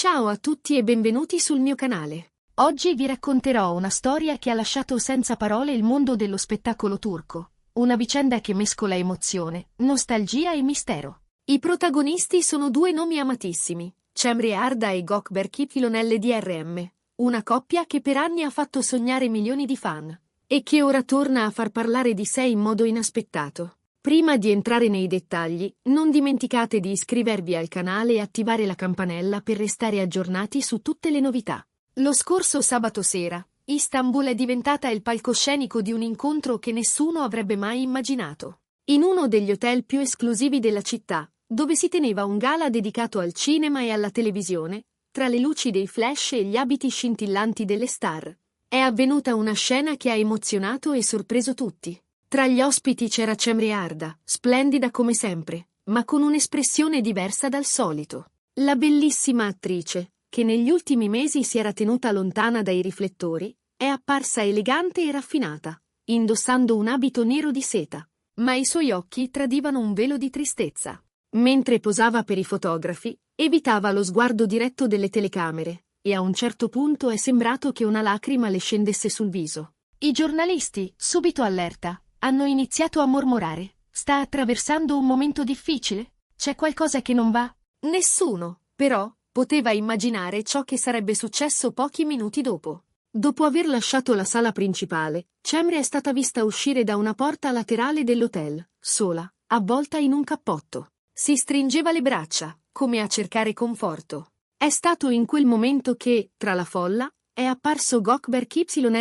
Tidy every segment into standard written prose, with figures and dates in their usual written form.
Ciao a tutti e benvenuti sul mio canale. Oggi vi racconterò una storia che ha lasciato senza parole il mondo dello spettacolo turco, una vicenda che mescola emozione, nostalgia e mistero. I protagonisti sono due nomi amatissimi, Cemre Arda e Gökberk Ypsilon una coppia che per anni ha fatto sognare milioni di fan, e che ora torna a far parlare di sé in modo inaspettato. Prima di entrare nei dettagli, non dimenticate di iscrivervi al canale e attivare la campanella per restare aggiornati su tutte le novità. Lo scorso sabato sera, Istanbul è diventata il palcoscenico di un incontro che nessuno avrebbe mai immaginato. In uno degli hotel più esclusivi della città, dove si teneva un gala dedicato al cinema e alla televisione, tra le luci dei flash e gli abiti scintillanti delle star, è avvenuta una scena che ha emozionato e sorpreso tutti. Tra gli ospiti c'era Cemre Arda, splendida come sempre, ma con un'espressione diversa dal solito. La bellissima attrice, che negli ultimi mesi si era tenuta lontana dai riflettori, è apparsa elegante e raffinata, indossando un abito nero di seta, ma i suoi occhi tradivano un velo di tristezza. Mentre posava per i fotografi, evitava lo sguardo diretto delle telecamere, e a un certo punto è sembrato che una lacrima le scendesse sul viso. I giornalisti, subito allerta, hanno iniziato a mormorare. Sta attraversando un momento difficile? C'è qualcosa che non va? Nessuno, però, poteva immaginare ciò che sarebbe successo pochi minuti dopo. Dopo aver lasciato la sala principale, Cemre è stata vista uscire da una porta laterale dell'hotel, sola, avvolta in un cappotto. Si stringeva le braccia, come a cercare conforto. È stato in quel momento che, tra la folla, è apparso Gökberk Ypsilon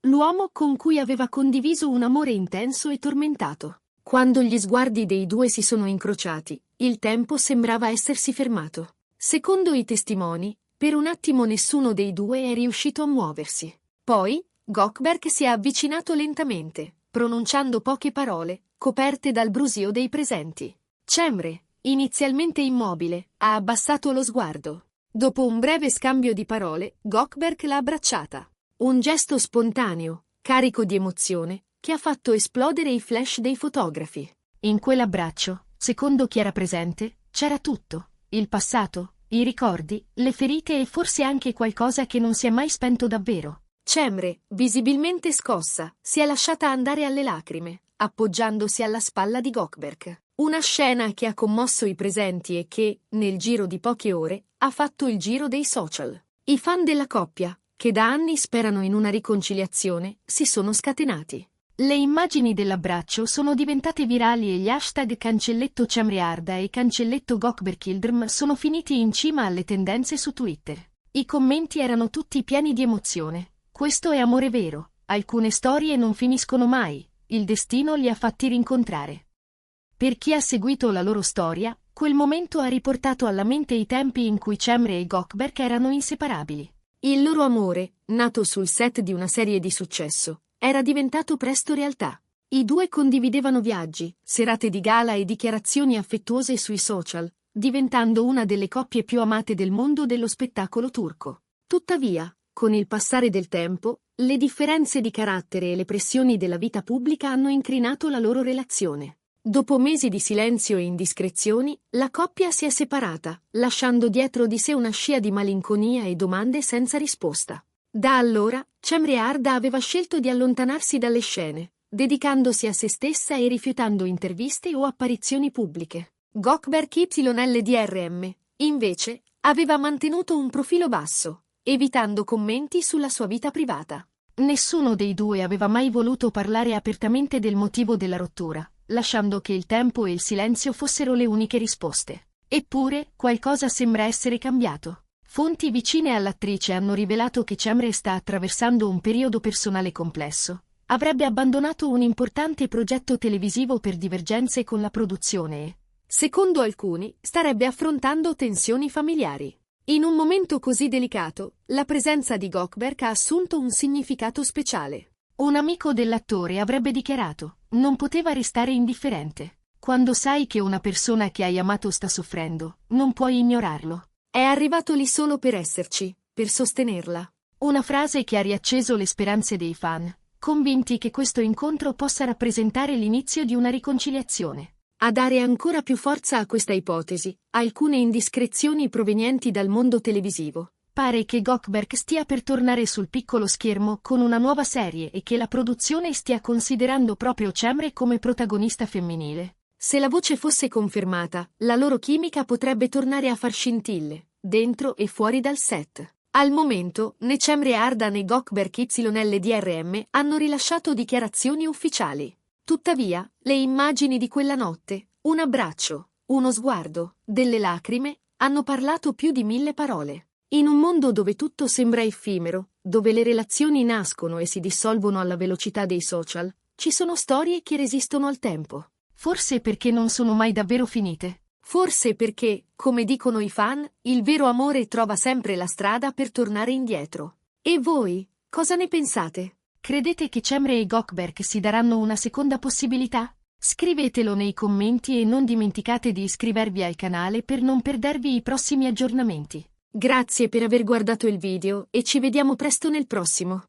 l'uomo con cui aveva condiviso un amore intenso e tormentato. Quando gli sguardi dei due si sono incrociati, il tempo sembrava essersi fermato. Secondo i testimoni, per un attimo nessuno dei due è riuscito a muoversi. Poi, Gökberk si è avvicinato lentamente, pronunciando poche parole, coperte dal brusio dei presenti. Cemre, inizialmente immobile, ha abbassato lo sguardo. Dopo un breve scambio di parole, Gökberk l'ha abbracciata. Un gesto spontaneo, carico di emozione, che ha fatto esplodere i flash dei fotografi. In quell'abbraccio, secondo chi era presente, c'era tutto: il passato, i ricordi, le ferite e forse anche qualcosa che non si è mai spento davvero. Cemre, visibilmente scossa, si è lasciata andare alle lacrime, appoggiandosi alla spalla di Gökberk. Una scena che ha commosso i presenti e che, nel giro di poche ore, ha fatto il giro dei social. I fan della coppia, che da anni sperano in una riconciliazione, si sono scatenati. Le immagini dell'abbraccio sono diventate virali e gli hashtag cancelletto Cemre Arda e cancelletto Gökberk Yıldırım sono finiti in cima alle tendenze su Twitter. I commenti erano tutti pieni di emozione. Questo è amore vero, alcune storie non finiscono mai, il destino li ha fatti rincontrare. Per chi ha seguito la loro storia, quel momento ha riportato alla mente i tempi in cui Cemre e Gökberk erano inseparabili. Il loro amore, nato sul set di una serie di successo, era diventato presto realtà. I due condividevano viaggi, serate di gala e dichiarazioni affettuose sui social, diventando una delle coppie più amate del mondo dello spettacolo turco. Tuttavia, con il passare del tempo, le differenze di carattere e le pressioni della vita pubblica hanno incrinato la loro relazione. Dopo mesi di silenzio e indiscrezioni, la coppia si è separata, lasciando dietro di sé una scia di malinconia e domande senza risposta. Da allora, Cemre Arda aveva scelto di allontanarsi dalle scene, dedicandosi a se stessa e rifiutando interviste o apparizioni pubbliche. Gökberk Ypsilon invece, aveva mantenuto un profilo basso, evitando commenti sulla sua vita privata. Nessuno dei due aveva mai voluto parlare apertamente del motivo della rottura, lasciando che il tempo e il silenzio fossero le uniche risposte. Eppure, qualcosa sembra essere cambiato. Fonti vicine all'attrice hanno rivelato che Cemre sta attraversando un periodo personale complesso. Avrebbe abbandonato un importante progetto televisivo per divergenze con la produzione e, secondo alcuni, starebbe affrontando tensioni familiari. In un momento così delicato, la presenza di Gökberk ha assunto un significato speciale. Un amico dell'attore avrebbe dichiarato: non poteva restare indifferente. Quando sai che una persona che hai amato sta soffrendo, non puoi ignorarlo. È arrivato lì solo per esserci, per sostenerla. Una frase che ha riacceso le speranze dei fan, convinti che questo incontro possa rappresentare l'inizio di una riconciliazione. A dare ancora più forza a questa ipotesi, alcune indiscrezioni provenienti dal mondo televisivo. Pare che Goldberg stia per tornare sul piccolo schermo con una nuova serie e che la produzione stia considerando proprio Cemre come protagonista femminile. Se la voce fosse confermata, la loro chimica potrebbe tornare a far scintille, dentro e fuori dal set. Al momento, né Cemre Arda né Goldberg YLDRM hanno rilasciato dichiarazioni ufficiali. Tuttavia, le immagini di quella notte, un abbraccio, uno sguardo, delle lacrime, hanno parlato più di 1000 parole. In un mondo dove tutto sembra effimero, dove le relazioni nascono e si dissolvono alla velocità dei social, ci sono storie che resistono al tempo. Forse perché non sono mai davvero finite. Forse perché, come dicono i fan, il vero amore trova sempre la strada per tornare indietro. E voi, cosa ne pensate? Credete che Cemre e Goldberg si daranno una seconda possibilità? Scrivetelo nei commenti e non dimenticate di iscrivervi al canale per non perdervi i prossimi aggiornamenti. Grazie per aver guardato il video e ci vediamo presto nel prossimo.